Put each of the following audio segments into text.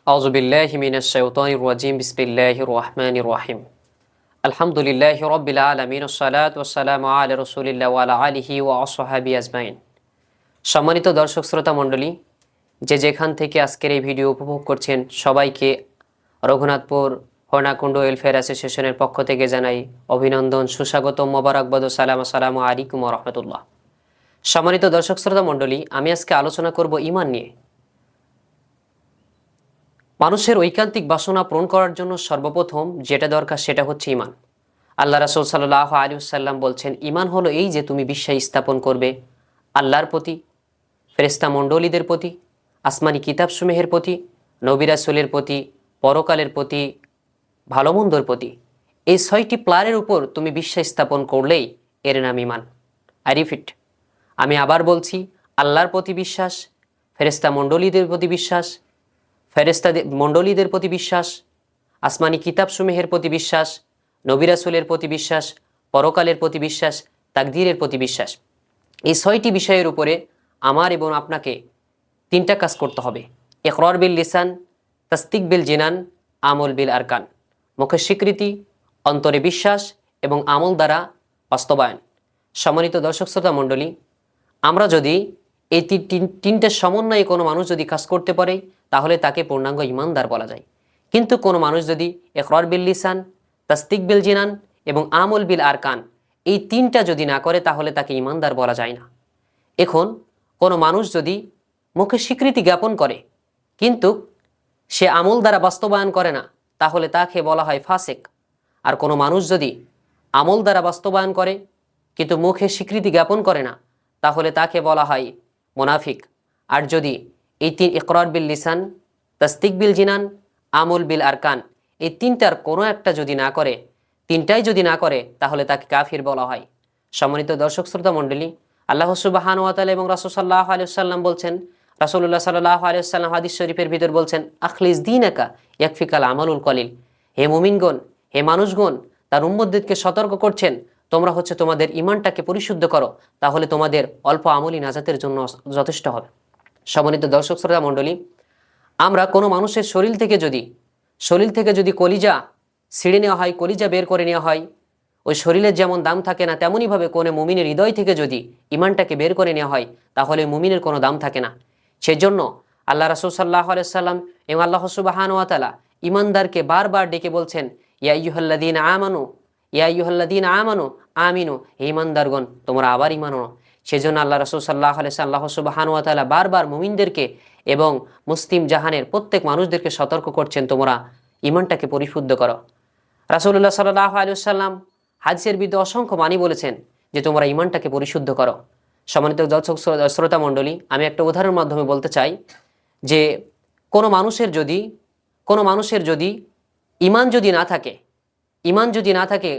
أعوذ بالله من الشيطان الرجيم بسم الله الرحمن الرحيم الحمد لله رب العالمين الصلاة والسلام على رسول الله وعلى آله وأصحابه أجمعين। সম্মানিত দর্শক শ্রোতা মণ্ডলী, যে যেখান থেকে আজকের এই ভিডিও উপভোগ করছেন সবাইকে রঘুনাথপুর হর্নাকুণ্ড ওয়েলফেয়ার অ্যাসোসিয়েশনের পক্ষ থেকে জানাই অভিনন্দন, সুস্বাগত, মোবারকবাদ ও সালাম। আসসালামু আলাইকুম ওয়া রাহমাতুল্লাহ। সম্মানিত দর্শক শ্রোতা মণ্ডলী, আমি আজকে আলোচনা করব ঈমান নিয়ে। মানুষের ঐকান্তিক বাসনা পূরণ করার জন্য সর্বপ্রথম যেটা দরকার সেটা হচ্ছে ঈমান। আল্লাহ রাসূল সাল্লাল্লাহু আলাইহি ওয়াসাল্লাম বলছেন, ঈমান হলো এই যে তুমি বিশ্বাস স্থাপন করবে আল্লাহর প্রতি, ফেরেশতা মণ্ডলীদের প্রতি, আসমানি কিতাবসমূহের প্রতি, নবী রাসূলের প্রতি, পরকালের প্রতি, ভালো মন্দর প্রতি। এই ৬টি প্লারের উপর তুমি বিশ্বাস স্থাপন করলেই এর নাম ঈমান। আই রিপিট, আমি আবার বলছি, আল্লাহর প্রতি বিশ্বাস, ফেরেশতা মণ্ডলীদের প্রতি বিশ্বাস, ফেরেশতা মণ্ডলীদের প্রতি বিশ্বাস, আসমানি কিতাবসমূহের প্রতি বিশ্বাস, নবী রাসূলের প্রতি বিশ্বাস, পরকালের প্রতি বিশ্বাস, তাকদীরের প্রতি বিশ্বাস। এই ৬টি বিষয়ের উপরে আমার এবং আপনাকে ৩টা কাজ করতে হবে: ইকরার বিল লিসান, তাসদিক বিল জিনান, আমল বিল আরকান। মুখের স্বীকৃতি, অন্তরে বিশ্বাস এবং আমল দ্বারা বাস্তবায়ন। সম্মানিত দর্শক শ্রোতা মণ্ডলী, আমরা যদি এই তিনটের সমন্বয়ে কোনো মানুষ যদি কাজ করতে পারে তাহলে তাকে পূর্ণাঙ্গ ঈমানদার বলা যায়। কিন্তু কোনো মানুষ যদি ইকরার বিল লিসান, তাসদিক বিল জিনান এবং আমল বিল আরকান এই ৩টা যদি না করে তাহলে তাকে ঈমানদার বলা যায় না। এখন কোনো মানুষ যদি মুখে স্বীকৃতি জ্ঞাপন করে কিন্তু সে আমল দ্বারা বাস্তবায়ন করে না তাহলে তাকে বলা হয় ফাসিক। আর কোনো মানুষ যদি আমল দ্বারা বাস্তবায়ন করে কিন্তু মুখে স্বীকৃতি জ্ঞাপন করে না তাহলে তাকে বলা হয় মুনাফিক। আর যদি এই ইকরার বিল লিসান, তাসদিক বিল জিনান, আমল বিল আরকান এই ৩টার কোনো একটা যদি না করে, ৩টাই যদি না করে তাহলে তাকে কাফির বলা হয়। সম্মানিত দর্শক শ্রোতা মণ্ডলী, আল্লাহ সুবহানাহু ওয়া তাআলা এবং রাসূল সাল্লাল্লাহু আলাইহি ওয়াসাল্লাম বলছেন, রাসূলুল্লাহ সাল্লাল্লাহু আলাইহি ওয়াসাল্লাম হাদিস শরীফের ভিতর বলছেন, আখলিস দীনাকা ইয়াকফিকাল আমালুল কলিল। হে মুমিনগণ, হে মানুষগণ, তার উম্মতদেরকে সতর্ক করছেন, তোমরা হচ্ছে তোমাদের ঈমানটাকে পরিশুদ্ধ করো, তাহলে তোমাদের অল্প আমলই নাজাতের জন্য যথেষ্ট হবে। সম্মানিত দর্শক শ্রোতা মণ্ডলী, আমরা কোনো মানুষের শরীর থেকে যদি কলিজা ছিঁড়ে নেওয়া হয়, কলিজা বের করে নেওয়া হয়, ওই শরীরের যেমন দাম থাকে না তেমনইভাবে কোনো মুমিনের হৃদয় থেকে যদি ঈমানটাকে বের করে নেওয়া হয় তাহলে মুমিনের কোনো দাম থাকে না। সেজন্য আল্লাহ রাসূল সাল্লাল্লাহু আলাইহি ওয়াসাল্লাম এবং আল্লাহ সুবহানাহু ওয়া তাআলা ঈমানদারকে বারবার ডেকে বলছেন, ইয়া আইয়ুহাল্লাযীনা আমানু, ইয়া আইয়ুহাল্লাযীনা আমানু আমিনু, হে ঈমানদারগণ তোমরা আবার ঈমান আনো। সেজন্য আল্লাহ রাসূল সাল্লাল্লাহু আলাইহি ওয়াসাল্লাম, আল্লাহ সুবহানাহু ওয়া তাআলা বারবার মুমিনদেরকে এবং মুসলিম জাহানের প্রত্যেক মানুষদেরকে সতর্ক করছেন, তোমরা ঈমানটাকে পরিশুদ্ধ করো। রাসূলুল্লাহ সাল্লাল্লাহু আলাইহি ওয়াসাল্লাম হাদিসের ভিতরে অসংখ্য বাণী বলেছেন যে তোমরা ঈমানটাকে পরিশুদ্ধ করো। সম্মানিত দর্শক শ্রোতা মণ্ডলী, আমি একটা উদাহরণের মাধ্যমে বলতে চাই যে কোনো মানুষের যদি ঈমান যদি না থাকে,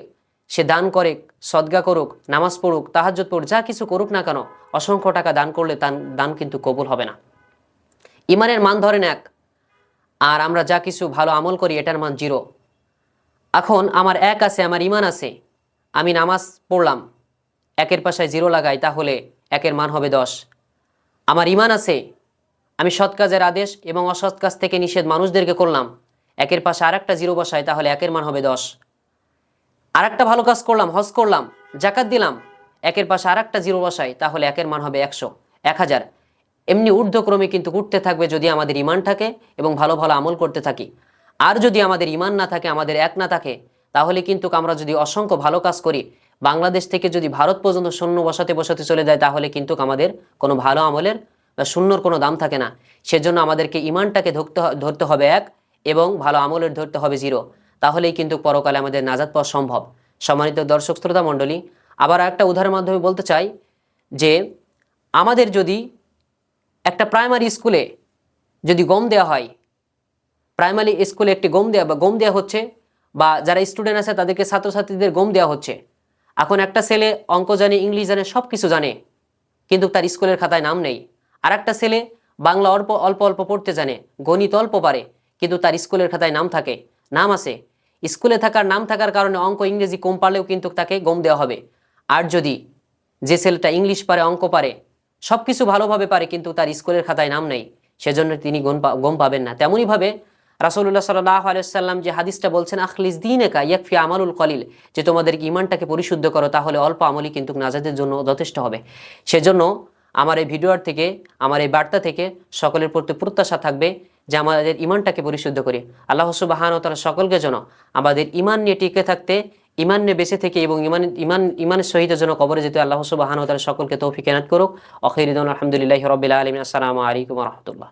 সে দান করে, সদকা করুক, নামাজ পড়ুক, তাহাজ্জুদ পড়ুক, যা কিছু করুক না কেন, অসংখ্য টাকা দান করলে তার দান কিন্তু কবুল হবে না। ঈমানের মান ধরেন ১, আর আমরা যা কিছু ভালো আমল করি এটার মান 0। এখন আমার ১ আছে, আমার ঈমান আছে, আমি নামাজ পড়লাম, ১-এর পাশায় 0 লাগাই তাহলে ১-এর মান হবে ১০। আমার ঈমান আছে, আমি সৎ কাজের আদেশ এবং অসৎ কাজ থেকে নিষেধ মানুষদেরকে করলাম, ১-এর পাশে আরেকটা 0 বসাই তাহলে ১-এর মান হবে ১০। আরেকটা ভালো কাজ করলাম, হজ করলাম, যাকাত দিলাম, ১-এর পাশে আরেকটা 0 বসাই তাহলে ১-এর মান হবে ১০০, ১০০০। এমনি ঊর্ধ্বক্রমে কিন্তু উঠতে থাকবে যদি আমাদের ঈমান থাকে এবং ভালো ভালো আমল করতে থাকি। আর যদি আমাদের ঈমান না থাকে, আমাদের ১ না থাকে, তাহলে কিন্তু আমরা যদি অসংখ্য ভালো কাজ করি, বাংলাদেশ থেকে যদি ভারত পর্যন্ত শূন্য বসাতে চলে যায় তাহলে কিন্তু আমাদের কোনো ভালো আমলের বা শূন্যর কোনো দাম থাকে না। সেজন্য আমাদেরকে ঈমানটাকে ধরতে হবে ১ এবং ভালো আমলের ধরতে হবে 0, তাহলেই কিন্তু পরকালে আমাদের নাজাত পাওয়া সম্ভব। সম্মানিত দর্শক শ্রোতা মণ্ডলী, আবার একটা উদাহরণের মাধ্যমে বলতে চাই যে আমাদের যদি একটা প্রাইমারি স্কুলে যদি গম দেওয়া হয়, প্রাইমারি স্কুলে একটি গম দেওয়া হচ্ছে, বা যারা স্টুডেন্ট আছে তাদেরকে ছাত্রছাত্রীদের গম দেওয়া হচ্ছে। এখন একটা ছেলে অঙ্ক জানে, ইংলিশ জানে, সব কিছু জানে, কিন্তু তার স্কুলের খাতায় নাম নেই। আর একটা ছেলে বাংলা অল্প পড়তে জানে, গণিত অল্প পারে, কিন্তু তার স্কুলের খাতায় নাম আছে। স্কুলে নাম থাকার কারণে অঙ্ক ইংরেজি কম পারলেও কিন্তু তাকে গম দেওয়া হবে। আর যদি যে ছেলেটা ইংলিশ পারে, অঙ্ক পারে, সব কিছু ভালোভাবে পারে, কিন্তু তার স্কুলের খাতায় নাম নেই, সেজন্য তিনি গম পাবেন না। তেমনইভাবে রাসূলুল্লাহ সাল্লাল্লাহু আলাইহি ওয়াসাল্লাম যে হাদিসটা বলছেন আখলিস দীনাকা ইয়াকফি আমালুল কলিল, যে তোমাদের ঈমানটাকে পরিশুদ্ধ করো, তাহলে অল্প আমলই কিন্তু নাজাতের জন্য যথেষ্ট হবে। সেজন্য আমার এই ভিডিওর থেকে, আমার এই বার্তা থেকে সকলের প্রতি প্রত্যাশা থাকবে যে আমাদের ঈমানটাকে পরিশুদ্ধ করি। আল্লাহ সুবহানাহু ওয়া তাআলা সকলকে যেন আমাদের ঈমান নিয়ে টিকে থাকতে, ঈমান নিয়ে বেঁচে থেকে এবং ঈমানের সহিত যেন কবরে যেতে আল্লাহ সুবহানাহু ওয়া তাআলা সকলকে তৌফিক এনায়েত করুক। আখিরু দাওয়ানা আলহামদুলিল্লাহি রাব্বিল আলামিন। আসসালামু আলাইকুম ওয়া রাহমাতুল্লাহ।